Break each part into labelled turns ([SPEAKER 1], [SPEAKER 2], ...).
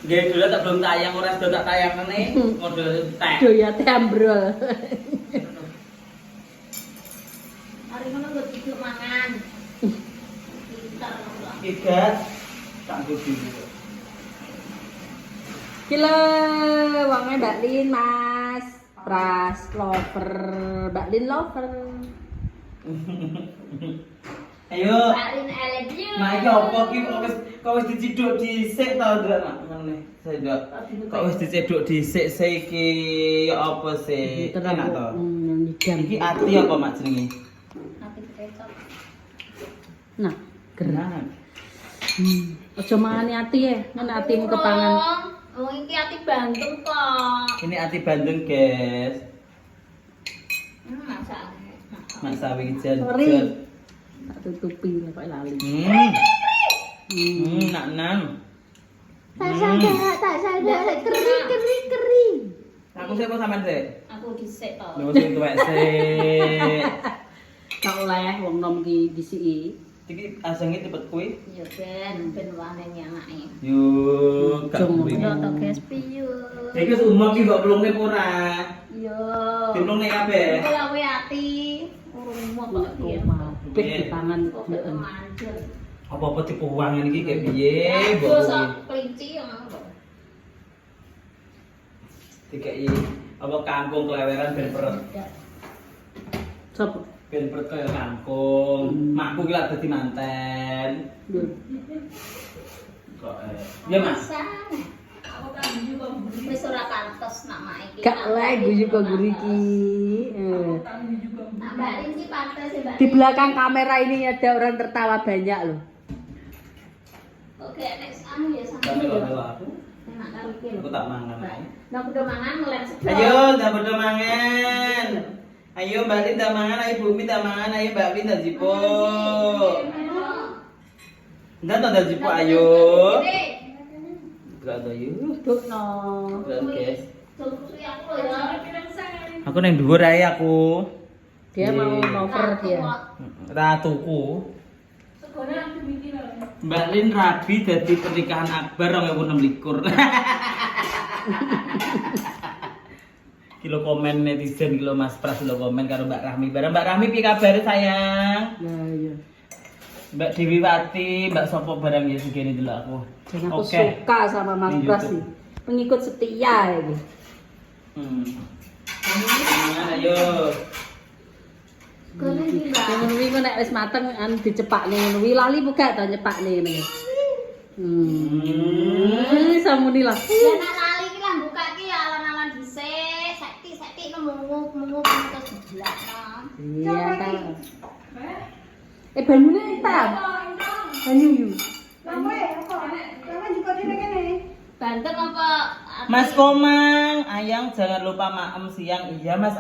[SPEAKER 1] Nggih, dulu tak belum tayang ora sudah tak tayangane model tek.
[SPEAKER 2] Doyate ambrol.
[SPEAKER 3] Hari ngono nggo tidur mangan. Pinter.
[SPEAKER 1] Igat tak budi.
[SPEAKER 2] Kile wonge Mbak Lin, Mas. Pras lover, Mbak Lin lover.
[SPEAKER 1] Ayo.
[SPEAKER 3] Paling elegy.
[SPEAKER 1] Mak iki opo ki kok wis diciduk dhisik ta ndelok mak ngene. Sedok. Kok wis diciduk dhisik iki ya apa sih? Enak to. Iki ati apa mak jenenge?
[SPEAKER 3] Ati kecap.
[SPEAKER 2] Nah,
[SPEAKER 1] Gerak.
[SPEAKER 2] Aja mangani ati ya, nek atimu kepangan.
[SPEAKER 3] Wong iki ati Bandung kok.
[SPEAKER 1] Ini ati Bandung, guys.
[SPEAKER 3] Masak.
[SPEAKER 1] Mak sawi jan.
[SPEAKER 2] Sorry. Tak tutupi lah kok lali.
[SPEAKER 1] Nak nan.
[SPEAKER 2] Tak sadar kering.
[SPEAKER 1] Aku sik apa sampean sik?
[SPEAKER 3] Aku dhisik to.
[SPEAKER 1] Lho sing tuwek sik.
[SPEAKER 2] Tak oleh wong nom ki disiki.
[SPEAKER 1] Iki asenge cepet kuwi.
[SPEAKER 3] Ya ben wane nyangake.
[SPEAKER 1] Yo, gak
[SPEAKER 2] Jong.
[SPEAKER 1] kuwi.
[SPEAKER 3] Yo to guys piye.
[SPEAKER 1] Iki wis umum ki kok belum ora.
[SPEAKER 3] Yo.
[SPEAKER 1] Dimlungne kabeh.
[SPEAKER 3] Kula kuwi ati urung mau kok piye.
[SPEAKER 2] Pik di tangan.
[SPEAKER 3] Kok manjur.
[SPEAKER 1] Apa-apa dipuwangan iki kayak piye,
[SPEAKER 3] Terus
[SPEAKER 1] Mbok?
[SPEAKER 3] kelinci ngono kok.
[SPEAKER 1] Dikai apa kangkung keleweran ben perut.
[SPEAKER 2] Sopo?
[SPEAKER 1] Ben perut kaya kangkung. Makku ki lak dadi manten. Kok ya Mas.
[SPEAKER 3] Aku kan juga wis ora pantes nak mak iki.
[SPEAKER 2] Gak oleh guyu kok guri ki.
[SPEAKER 3] Nak Mbak Lin sih pantes ya Mbak.
[SPEAKER 2] Di belakang kamera ini ada orang tertawa banyak loh.
[SPEAKER 3] Oke, next anu ya sampe.
[SPEAKER 1] Sampe kok delok aku.
[SPEAKER 3] Enak karo iki lho.
[SPEAKER 1] Aku tak mangan ae.
[SPEAKER 3] Nah, udah mangan ngelem sedot.
[SPEAKER 1] Ayo, dah pada mangan. Ayo Mbak Lin dah mangan, ayo Bumi dah mangan, ayo Mbak Win dah jipo. Ndak dah jipo ayo. Gak ada yuk.
[SPEAKER 2] Duk no.
[SPEAKER 1] Guys.
[SPEAKER 3] Susu aku ya.
[SPEAKER 1] Aku neng dhuwur ae aku.
[SPEAKER 2] Dia mau nover dia.
[SPEAKER 1] Ratuku. Mbak Lin rabi dadi pernikahan akbar 2026. Kilo komen netizen kilo Mas Pras kilo komen karo Mbak Rahmi. Bareng Mbak Rahmi piye kabare sayang?
[SPEAKER 2] Nah, iya.
[SPEAKER 1] Mbak Dewi Wati, Mbak Sopo barang ya segini dulu aku.
[SPEAKER 2] Dan aku suka sama Mas
[SPEAKER 1] Di
[SPEAKER 2] Pras
[SPEAKER 1] YouTube.
[SPEAKER 2] nih. Pengikut setia ini.
[SPEAKER 1] Ayo.
[SPEAKER 3] Gono iki Mbak.
[SPEAKER 2] Yang ngono kuwi nek wis mateng an dicepakne ngono kuwi lali buka ta nyepakne ngene. Samuni lah.
[SPEAKER 3] Ya nak lali iki lah buka iki ya alan-alan dhisik. Saiki mengu terus dijelakno.
[SPEAKER 2] Iya ta. Banyune ta? Banyu yu.
[SPEAKER 3] Bandeng apa?
[SPEAKER 1] Mas Komang, Ayang jangan lupa maem siang. Iya Mas.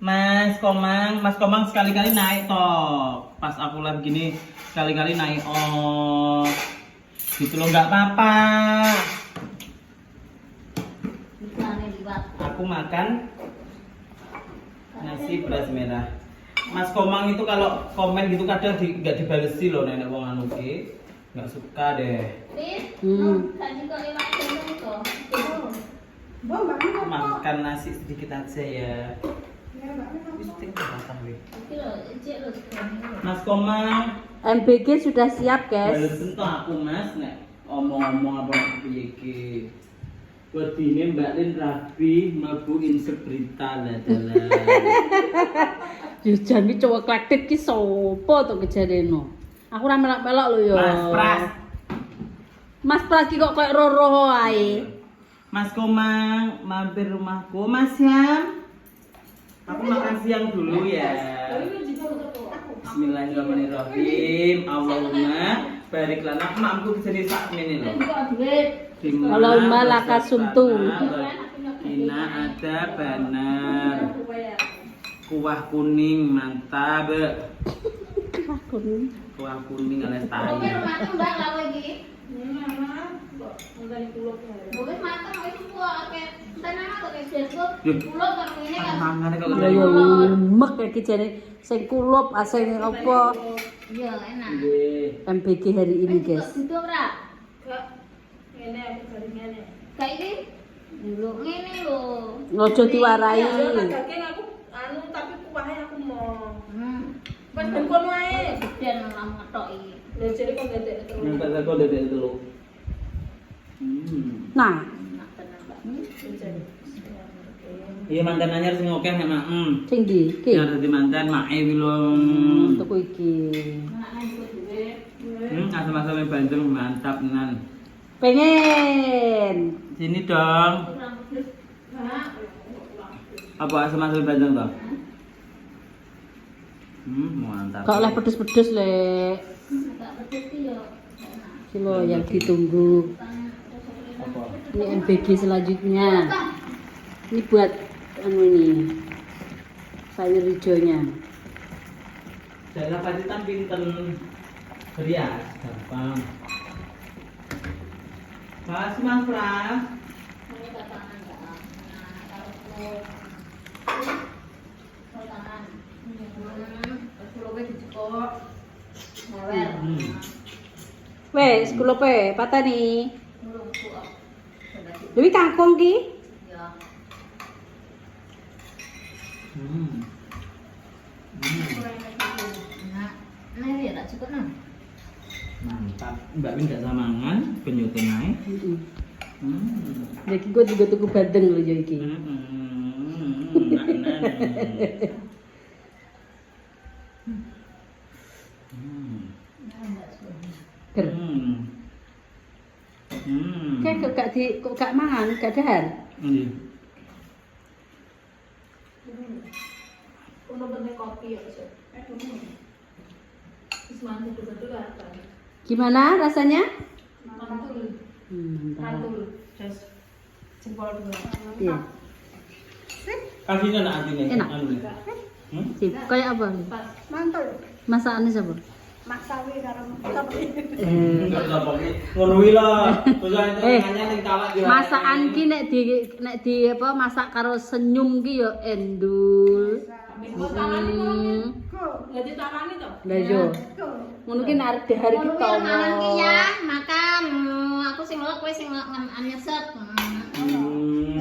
[SPEAKER 1] Mas Komang sekali-kali naik toh. Pas aku live gini sekali-kali naik oh. Gitu loh nggak apa-apa.
[SPEAKER 3] Iklane liwat.
[SPEAKER 1] Aku makan nasi beras merah. Mas Komang itu kalau komen gitu kadang nggak dibalesi loh nenek wong anu ki. Nggak suka deh.
[SPEAKER 3] Wis,
[SPEAKER 2] Hmm.
[SPEAKER 3] kan juga liwat gendong to.
[SPEAKER 1] Makan nasi sedikit aja ya. Wis tinggal makan weh.
[SPEAKER 3] Iki lho, cek lho sekarang.
[SPEAKER 1] Mas Komang,
[SPEAKER 2] MBG sudah siap, guys.
[SPEAKER 1] balesen toh aku Mas nek omong-omong apa piye iki. Wedine Mbak Lin rabi mlebu insert berita lah dalan.
[SPEAKER 2] Yo jan iki cowok klektit ki sopo to kejareno. Aku ora melok-melok lho yo.
[SPEAKER 1] Mas Pras.
[SPEAKER 2] Mas Pras ki kok koyo roh-roh ae.
[SPEAKER 1] Mas Komang, mampir rumahku, Mas Yam. Aku makan siang dulu ya. Bismillahirrahmanirrahim. Allahumma barik lana. Mampu kesini sak ini loh.
[SPEAKER 2] Allahumma lakasuntu.
[SPEAKER 1] Kina ada banar. Kuah kuning mantap. Kuah kuning alias
[SPEAKER 3] Oke,
[SPEAKER 1] tahi.
[SPEAKER 3] rumahku Mbak lawe iki. Wis mateng wis kuah akeh. Tenan kok wis besok. Pulau karo ngene kan.
[SPEAKER 1] Mangane kok
[SPEAKER 2] Ya yo lemek iki jane sing kulup asing apa
[SPEAKER 3] Iya, enak.
[SPEAKER 1] Nggih.
[SPEAKER 2] MBG hari ini, guys.
[SPEAKER 3] Duduk ora?
[SPEAKER 4] Ngene aku bari ngene.
[SPEAKER 3] Kayak ini dulu ngene lho.
[SPEAKER 2] Ojo diwarai.
[SPEAKER 4] Iya, tak daging aku anu tapi kuwahe aku mau. Wes ben kono ae.
[SPEAKER 3] Gedean ora ngetoki.
[SPEAKER 4] Lha jare kok dedek terus.
[SPEAKER 1] Nyampe kok dedek itu lho.
[SPEAKER 2] Nah,
[SPEAKER 3] Enak tenan, Mbak.
[SPEAKER 1] Iya mantan anyar sing akeh nek mak.
[SPEAKER 2] sing ndi? Iki.
[SPEAKER 1] Ya dadi mantan mae wi lho.
[SPEAKER 2] Tuku iki.
[SPEAKER 3] Enak nang iku dhewe.
[SPEAKER 1] Asam-asame Bandung mantap nan.
[SPEAKER 2] Pengen.
[SPEAKER 1] Sini dong.
[SPEAKER 3] Kurang pedes. Mbak.
[SPEAKER 1] Apa asam-asame Bandung toh? Mantap.
[SPEAKER 2] Kok oleh pedes-pedes, Lek.
[SPEAKER 3] Agak pedes ki yo. Enak.
[SPEAKER 2] Kilo yang ditunggu.
[SPEAKER 1] Apa?
[SPEAKER 2] Ini MBG selanjutnya. Ini buat anu ini. Sayur hijaunya.
[SPEAKER 1] Daerah Pacitan pinten berias gampang. Pas Mas Pras.
[SPEAKER 3] Ini katakan enggak. Nah, kalau katakan. Kalau wis dicekok. Ngawel.
[SPEAKER 2] Wes, kula pe, patani.
[SPEAKER 3] Mulung kuat.
[SPEAKER 2] Dewi kangkung ki.
[SPEAKER 3] Ya. Nah, nah ya tak cukup nang.
[SPEAKER 1] Mantap. Mbak Min gak samangan penyutin ae.
[SPEAKER 2] Heeh. Lagi gue juga tuku bandeng lho ya iki. Ger. Kayak kok gak mangan, gak dahar.
[SPEAKER 1] Iya.
[SPEAKER 4] Ono bener kopi ya, Cuk. Wis mantep betul apa.
[SPEAKER 2] Gimana rasanya?
[SPEAKER 4] Mantul.
[SPEAKER 2] Mantap.
[SPEAKER 4] Mantul. Just jempol dua.
[SPEAKER 2] Iya.
[SPEAKER 1] Kasihnya nak asine.
[SPEAKER 2] Enak. Sip, kayak apa?
[SPEAKER 4] Pas.
[SPEAKER 3] Mantul.
[SPEAKER 2] Masakannya siapa?
[SPEAKER 3] Maksawi karo kopi.
[SPEAKER 1] Enggak apa ngono wi lah. Terus nanya ning kawak yo.
[SPEAKER 2] Masakan ki nek di apa masak karo senyum ki yo endul.
[SPEAKER 4] Jadi tangan itu.
[SPEAKER 2] Lah yo. Ngono ki arep dihari ki to.
[SPEAKER 3] Makan ki ya, makan. Aku sing lek kowe sing nyeset.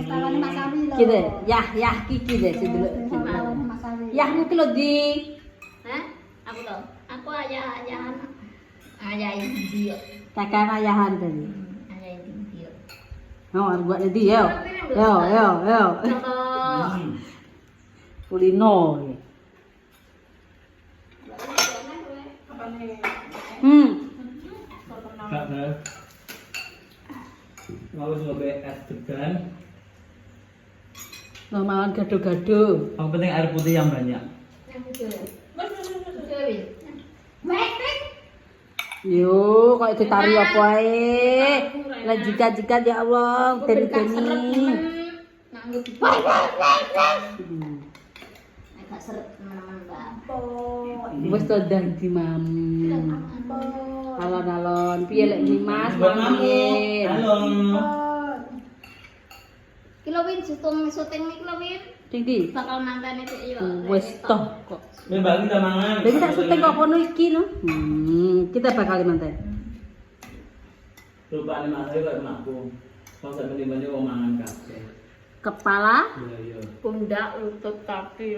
[SPEAKER 3] Tawane Maksawi lho.
[SPEAKER 2] Ki deh, yah kiki deh sing delok ki.
[SPEAKER 3] Maksawi.
[SPEAKER 2] Yahmu ki lho di.
[SPEAKER 3] Hah? Aku tau. Aku ayah-ayahan. Ayah iki yo.
[SPEAKER 2] Kakak ayahan tadi.
[SPEAKER 3] Ayah iki yo.
[SPEAKER 2] Oh, arep buat nanti yo. Yo.
[SPEAKER 3] Contoh.
[SPEAKER 2] Kulino.
[SPEAKER 4] Apa nih?
[SPEAKER 1] Gak bener. Mau ngobe es degan.
[SPEAKER 2] Lo makan gado-gado.
[SPEAKER 1] Yang penting air putih yang banyak.
[SPEAKER 3] Yang itu ya. Wek.
[SPEAKER 2] Yo, kok ditari apa ae? Lah jika ya Allah, deni-deni.
[SPEAKER 3] Nganggo di. Agak seret teman-teman, Mbak.
[SPEAKER 2] Wes to danti mam. Alon-alon, piye lek iki Mas?
[SPEAKER 1] Buat kamu.
[SPEAKER 2] Mamin.
[SPEAKER 1] Halo.
[SPEAKER 3] Kilo win syuting nih kilo win.
[SPEAKER 2] Tinggi.
[SPEAKER 3] Bakal mantan itu iya.
[SPEAKER 2] Wes toh kok.
[SPEAKER 1] Mbak kita mangan.
[SPEAKER 2] Dewi tak syuting kok kono iki no. Kita bakal mantan.
[SPEAKER 1] Lupa nih mas, kok makku. Kalau saya mending wong mangan kabeh.
[SPEAKER 2] Kepala.
[SPEAKER 1] Iya.
[SPEAKER 4] Pundak, lutut kaki.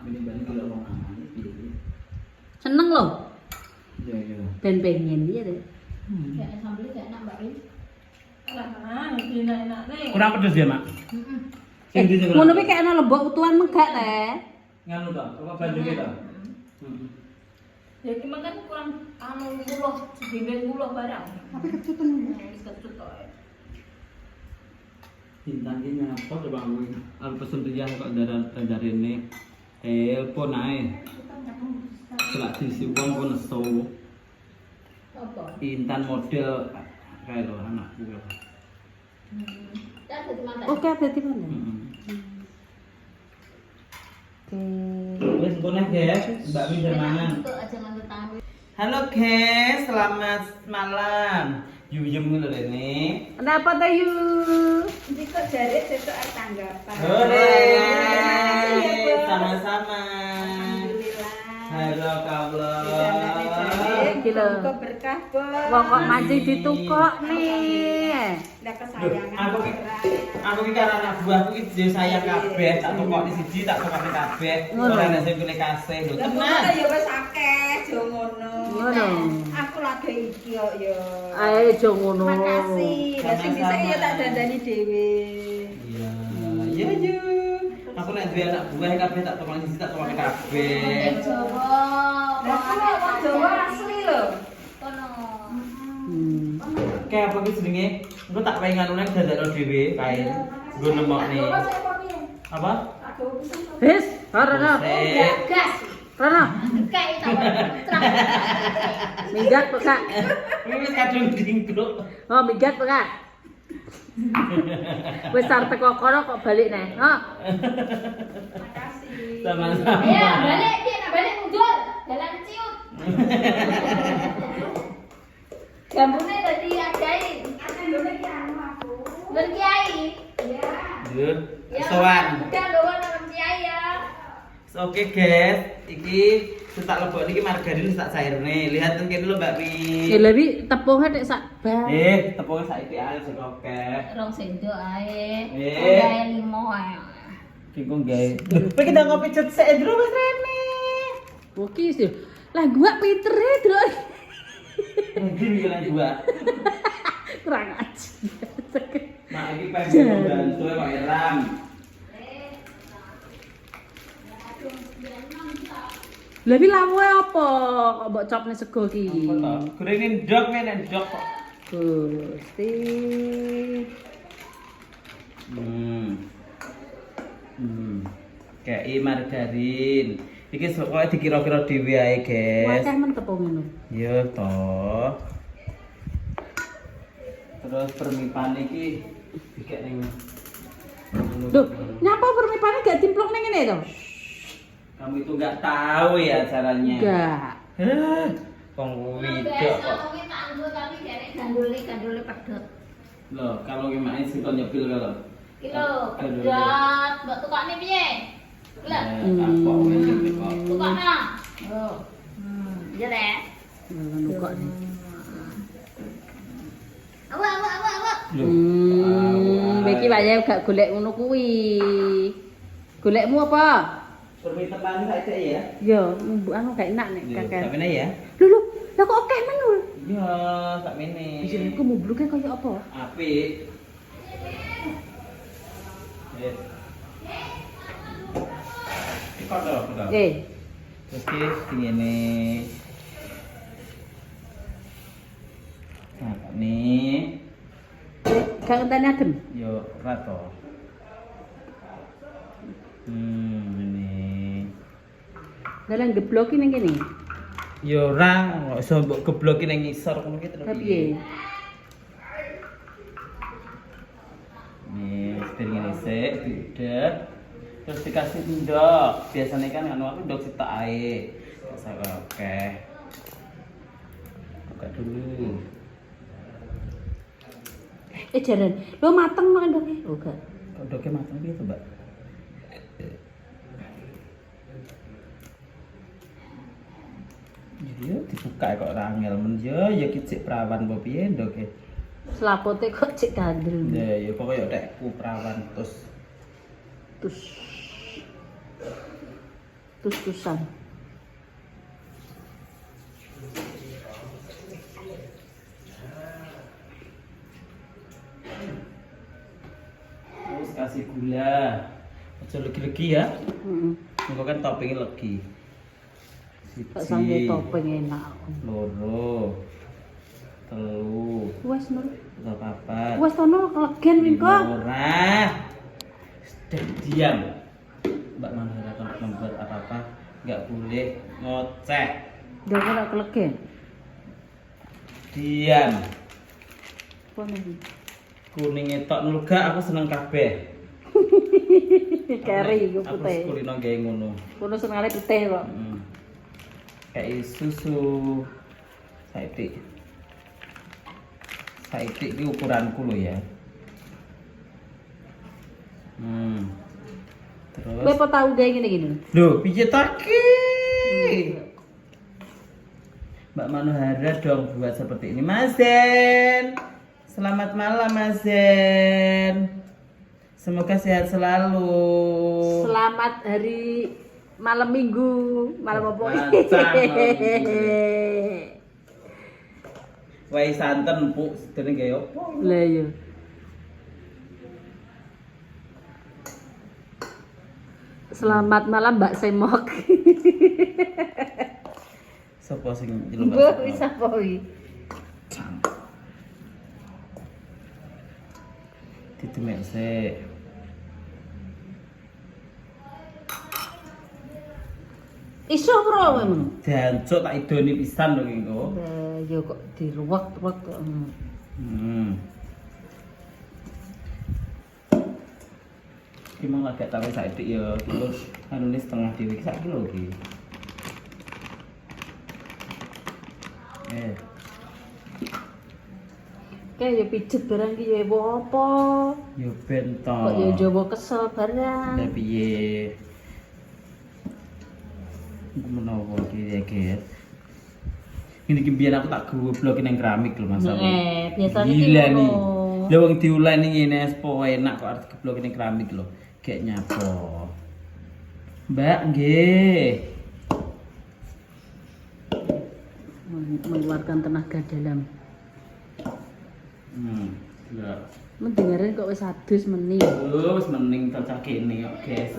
[SPEAKER 1] Mending kalau wong mangan iki.
[SPEAKER 2] Seneng loh.
[SPEAKER 1] Iya.
[SPEAKER 2] Ben pengen dia deh.
[SPEAKER 3] Kayak sambel kayak enak Mbak Win.
[SPEAKER 4] Lah, enak-enak nih.
[SPEAKER 1] Kurang pedes ya, Mak? Sing di
[SPEAKER 2] Ngono kuwi kayak ana lembok utuhan menggak teh.
[SPEAKER 1] nganu to, apa bandungnya to?
[SPEAKER 4] Ya gimana kan kurang anu muloh, dinding muloh barang.
[SPEAKER 3] Tapi kecutan.
[SPEAKER 4] Wis kecut to.
[SPEAKER 1] Bintang ini apa coba aku pesen dia kok dari ini telepon ae. Selak diisi uang pun nesu.
[SPEAKER 3] Apa?
[SPEAKER 1] Intan model kayak lo anakku.
[SPEAKER 3] Ya dadi mantan.
[SPEAKER 2] Oke, berarti mana? Oke.
[SPEAKER 1] Wes konek guys, Mbak Min dari mana?
[SPEAKER 3] Untuk aja nganggo tangan.
[SPEAKER 1] Halo guys, selamat malam. Yuyem dulu ini.
[SPEAKER 2] Kenapa tuh yu?
[SPEAKER 4] Iki kok jare sesuk tanggapan.
[SPEAKER 1] Hore. Sama-sama.
[SPEAKER 4] Alhamdulillah.
[SPEAKER 1] Halo
[SPEAKER 4] Ditandani jare.
[SPEAKER 1] kabar.
[SPEAKER 2] iki lho.
[SPEAKER 4] Muga berkah, Bos.
[SPEAKER 2] Wong kok mancing ditukok nih.
[SPEAKER 4] Lah kesayangan.
[SPEAKER 1] Aku iki karo anak buahku iki yo sayang kabeh, tak tukokne siji, tak tukokne kabeh.
[SPEAKER 2] Ngono.
[SPEAKER 1] Ora nek sing pilih kasih lho.
[SPEAKER 4] Lah
[SPEAKER 1] Tenan.
[SPEAKER 4] kok ya wis akeh, jo ngono.
[SPEAKER 2] Ngono.
[SPEAKER 4] Aku lagi iki kok ya.
[SPEAKER 2] Ae aja ngono.
[SPEAKER 4] Makasih. Lah sing bisa ya tak dandani dhewe.
[SPEAKER 1] Iya. Iya yo. Aku nek duwe anak buah kabeh tak tukokne siji, tak tukokne kabeh.
[SPEAKER 3] Jawa.
[SPEAKER 4] Lah kuwi wong Jawa asli lho.
[SPEAKER 3] Kono.
[SPEAKER 1] Kayak apa ki jenenge? Engko tak pengen anu nek dadakno dhewe kae. Nggo nemokne. Apa?
[SPEAKER 2] Wis, ora.
[SPEAKER 3] Gas.
[SPEAKER 2] Rono,
[SPEAKER 3] Kayak itu.
[SPEAKER 2] minggat kok Kak.
[SPEAKER 1] Ini wis kadung dingkluk.
[SPEAKER 2] Oh, minggat kok Kak. Wis arep teko kono kok balik neh. Oh.
[SPEAKER 4] Makasih.
[SPEAKER 1] Sama-sama.
[SPEAKER 3] Ya, balik dia, balik mundur. Jalan ciut. Gambune tadi ajain. Dan kiai.
[SPEAKER 1] Duh,
[SPEAKER 3] Ya,
[SPEAKER 1] sowan.
[SPEAKER 3] udah doang sama kiai ya.
[SPEAKER 1] Oke guys, iki tak lebok iki margarin wis tak cairne. Lihat ten kene lho Mbak Pi.
[SPEAKER 2] Ya lebih tepungnya nek sak bang.
[SPEAKER 1] Tepungnya saiki ae sing oke.
[SPEAKER 3] Rong sendok ae.
[SPEAKER 1] Eh.
[SPEAKER 3] Udah 5 ae.
[SPEAKER 1] Iki kok gawe. Kowe kita ngopi cet sik Ndro wis rene.
[SPEAKER 2] Oke sih. Lah gua pinter e, Bro.
[SPEAKER 1] Iki iki lan gua.
[SPEAKER 2] Kurang aja.
[SPEAKER 1] Mak iki pengen bantu kok Iram.
[SPEAKER 2] Lebih lama apa kok mbok copne sego ki?
[SPEAKER 1] Apa to? Gorengin ndok nek ndok kok.
[SPEAKER 2] Gusti.
[SPEAKER 1] Kayak margarin. Iki pokoke dikira-kira dhewe ae, guys.
[SPEAKER 2] Wakeh men tepung ngono.
[SPEAKER 1] Iya toh. Terus permipan iki dikek ning.
[SPEAKER 2] Loh, nyapa permipane gak dimplok ning ngene to?
[SPEAKER 1] Kamu itu nggak tahu ya caranya.
[SPEAKER 2] Enggak.
[SPEAKER 1] Hah, wong widok kok.
[SPEAKER 3] Tapi derek gandule pedot.
[SPEAKER 1] Loh, kalau gimana sih kon nyepil kalau?
[SPEAKER 3] Kilo pedot, mbok tukane piye? Lah,
[SPEAKER 1] Kapok wis nyepil kok.
[SPEAKER 3] tukana. Oh. Ya rek.
[SPEAKER 2] Ngono kok nih.
[SPEAKER 3] Awak.
[SPEAKER 2] Iki wayahe gak golek ngono kuwi. Golekmu apa?
[SPEAKER 1] Permintaan saiki ya.
[SPEAKER 2] Yo, anu gak enak nek
[SPEAKER 1] Iya,
[SPEAKER 2] kakek.
[SPEAKER 1] sakmene ya.
[SPEAKER 2] Lho, lah kok akeh men lho.
[SPEAKER 1] Iya, sakmene.
[SPEAKER 2] Bisa aku mubluke kaya apa?
[SPEAKER 1] Apik. Iki kok Terus ki ngene. Nah, ini
[SPEAKER 2] Gak ngenteni adem.
[SPEAKER 1] yo ora to. Ini.
[SPEAKER 2] Dalan gebloki ning kene.
[SPEAKER 1] Yo ora, kok iso mbok gebloki ning ngisor ngono ki terus.
[SPEAKER 2] Tapi piye?
[SPEAKER 1] Nih, setir ngene sik, diudet. Terus dikasih ndok. Biasanya kan anu aku ndok sitok ae. Oke. Buka dulu.
[SPEAKER 2] Jaran, lo mateng kok ndoke? Oh gak.
[SPEAKER 1] Kok ndoknya mateng piye to, Mbak? Yo dibuka kok ora angel men yo ya kicik perawan apa piye ndoke.
[SPEAKER 2] Selapote kok cek kandel.
[SPEAKER 1] Ya ya pokoke tekku perawan terus
[SPEAKER 2] Tus-tusan.
[SPEAKER 1] terus kasih gula. Aja legi-legi ya.
[SPEAKER 2] Heeh.
[SPEAKER 1] Engko kan toppingnya legi.
[SPEAKER 2] Kok sampe topeng enak.
[SPEAKER 1] Loro. Telu.
[SPEAKER 2] Wes nur.
[SPEAKER 1] Papat.
[SPEAKER 2] Wes tono kelegen wingko.
[SPEAKER 1] Ora. Diam. Mbak Manara kalau membuat apa-apa nggak boleh ngoceh.
[SPEAKER 2] Ndak ora kelegen.
[SPEAKER 1] Diam.
[SPEAKER 2] Kono iki.
[SPEAKER 1] Kuning tok nulga aku seneng kabeh.
[SPEAKER 2] Kari iku
[SPEAKER 1] Aku
[SPEAKER 2] putih.
[SPEAKER 1] kulino gawe ngono.
[SPEAKER 2] Kono senengane putih kok.
[SPEAKER 1] Kayak susu. Saiki. Saiki iki ukuranku lho ya. Terus
[SPEAKER 2] Kowe apa tau gawe ngene iki?
[SPEAKER 1] lho, piye ta ki? Mbak Manuhara dong buat seperti ini. Mas Den, selamat malam Mas Den. Semoga sehat selalu.
[SPEAKER 2] Selamat hari malam minggu, malam apa?
[SPEAKER 1] Lancar, malam minggu. Wai santen empuk sedene gawe opo?
[SPEAKER 2] Lah iya. Selamat malam Mbak Semok.
[SPEAKER 1] Sopo sing jelem
[SPEAKER 2] Mbok wis apa iki?
[SPEAKER 1] Ditemek sik.
[SPEAKER 2] Iso bro memang.
[SPEAKER 1] Jancuk tak idoni pisan lho iki engko.
[SPEAKER 2] Lah ya kok diruwek-ruwek kok.
[SPEAKER 1] Iki mung lagak tawe saiki ya terus anune setengah dhewe iki sak kilo iki.
[SPEAKER 2] Kayak ya pijet barang ki ya apa?
[SPEAKER 1] Yo ben to.
[SPEAKER 2] Kok ya Jawa kesel barang.
[SPEAKER 1] Lah piye? Iku menawa iki ya, guys. Ini ki biyen aku tak goblokin nang keramik lho Mas.
[SPEAKER 2] Biasanya ki
[SPEAKER 1] Gila nih.
[SPEAKER 2] ngono.
[SPEAKER 1] Lah wong diuleni ngene espo enak kok arep goblokin nang keramik lho. Gek nyapo. Mbak nggih.
[SPEAKER 2] Mengeluarkan tenaga dalam.
[SPEAKER 1] Ya.
[SPEAKER 2] Mendengarin kok wis adus meni.
[SPEAKER 1] Wis mending cocok kene kok, guys.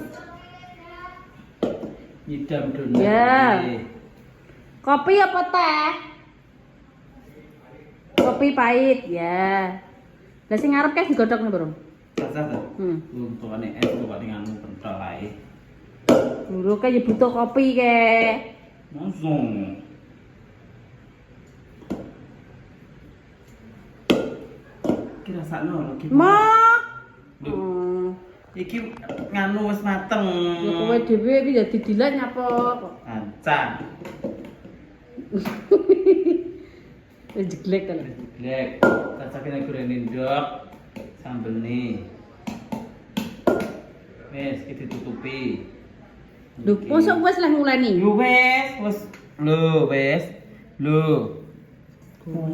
[SPEAKER 1] Nyidam donat.
[SPEAKER 2] Ya.
[SPEAKER 1] iki.
[SPEAKER 2] Kopi apa teh? Kopi pahit, ya. Lah sing ngarep kae digodhog nih, Bro.
[SPEAKER 1] Sasa to. Untungane es kok ning anu pentol ae.
[SPEAKER 2] Lho kae ya butuh kopi ke.
[SPEAKER 1] Langsung. Kira sakno lho.
[SPEAKER 2] Ma.
[SPEAKER 1] Iki nganu wis mateng.
[SPEAKER 2] Ya kowe dhewe iki dadi dilek nyapa kok.
[SPEAKER 1] Ancam.
[SPEAKER 2] Wis jeglek kan.
[SPEAKER 1] Glek. Cacakin aku rene ndok. Sambel nih. Wes iki ditutupi.
[SPEAKER 2] Lho, mosok wis lah nguleni.
[SPEAKER 1] Lho wes. Lho.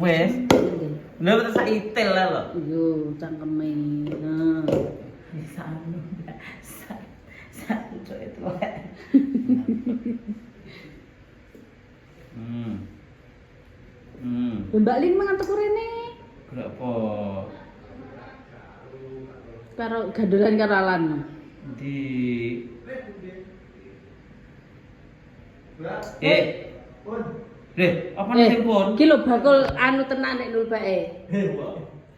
[SPEAKER 1] Wes. Lho terus sak itil lah lho.
[SPEAKER 2] Yo cangkeme. Nah.
[SPEAKER 1] Bisa anu. Satu itu.
[SPEAKER 2] Mbak Lin mangan teku rene.
[SPEAKER 1] Berapa?
[SPEAKER 2] Karo gandolan karo Alan.
[SPEAKER 1] Di apa nih telepon?
[SPEAKER 2] Ki lho bakul anu tenan nek nul bae.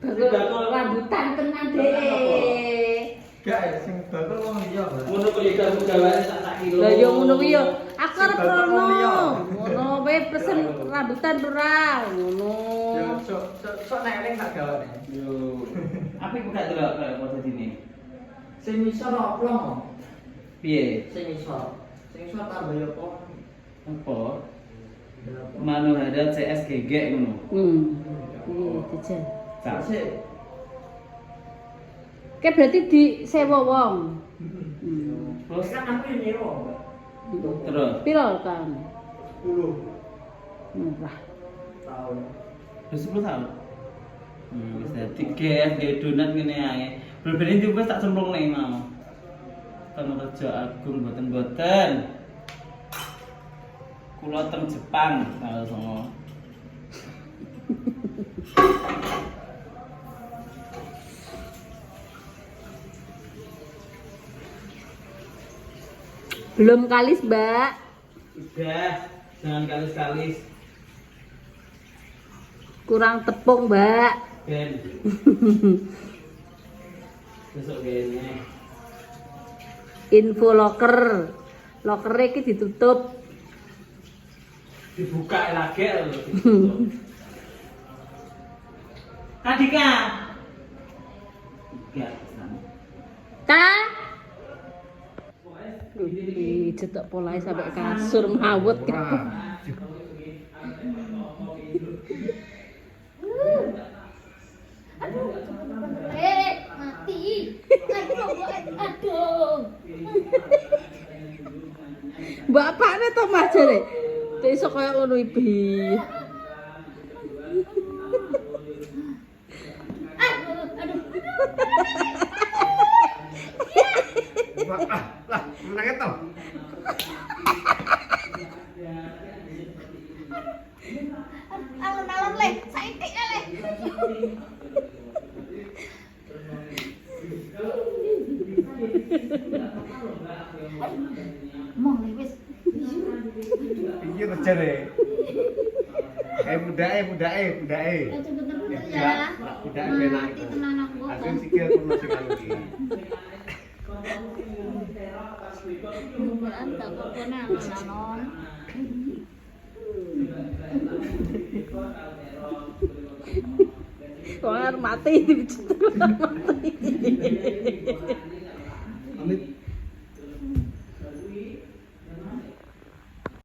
[SPEAKER 2] Bakul rambutan tenan deh.
[SPEAKER 5] Gak sing bakul wong liya.
[SPEAKER 1] Ngono kok ya kamu gawane sak kilo.
[SPEAKER 2] Lah yo ngono kuwi yo. Aku arep
[SPEAKER 5] Bakul
[SPEAKER 2] rono.
[SPEAKER 5] wong liya.
[SPEAKER 2] Ngono wae pesen rambutan ora ngono.
[SPEAKER 5] Ya sok nek ning tak gawane.
[SPEAKER 1] Yo. Apa iku gak delok kaya foto sini?
[SPEAKER 5] Sing isor oplong.
[SPEAKER 1] Piye?
[SPEAKER 5] Sing isor. Sing isor tambah ya apa?
[SPEAKER 1] Apa? Manuhara CS gegek ngono.
[SPEAKER 2] Iya, dijen.
[SPEAKER 1] Cak sik.
[SPEAKER 2] Kayak berarti disewa wong.
[SPEAKER 1] Terus
[SPEAKER 5] Kan aku yang nyewa.
[SPEAKER 1] terus
[SPEAKER 2] Piro kan?
[SPEAKER 5] 10
[SPEAKER 2] Murah.
[SPEAKER 5] tahun.
[SPEAKER 1] wis 10 tahun. Wis dadi gas gawe donat ngene ae. Bener-bener iki wis tak cemplung ning mau. Teng Raja Agung mboten-mboten. Kula teng Jepang tanggal 9.
[SPEAKER 2] Belum kalis, Mbak.
[SPEAKER 1] Udah, jangan kalis-kalis.
[SPEAKER 2] Kurang tepung, Mbak.
[SPEAKER 1] Ben. Besok gini.
[SPEAKER 2] Info locker. Lokernya iki ditutup.
[SPEAKER 1] Dibuka lagi lho. Adika. Ya,
[SPEAKER 2] Ta? Cetok polai sampai kasur mawut.
[SPEAKER 3] Mati. Aduh.
[SPEAKER 2] Bapaknya to Mas jare. iso kaya ngono Ibi.
[SPEAKER 5] Lah, menangnya toh.
[SPEAKER 3] Alon-alon le, saiki le. Mau le wis.
[SPEAKER 5] Iya terjadi. Budake.
[SPEAKER 3] Betul-betul ya.
[SPEAKER 5] Budake benak
[SPEAKER 3] Mati
[SPEAKER 5] itu.
[SPEAKER 3] tenan aku.
[SPEAKER 5] Aku sikil pernah sekali lagi.
[SPEAKER 3] Bukan tak pokoknya alon-alon.
[SPEAKER 2] Kok mati mati.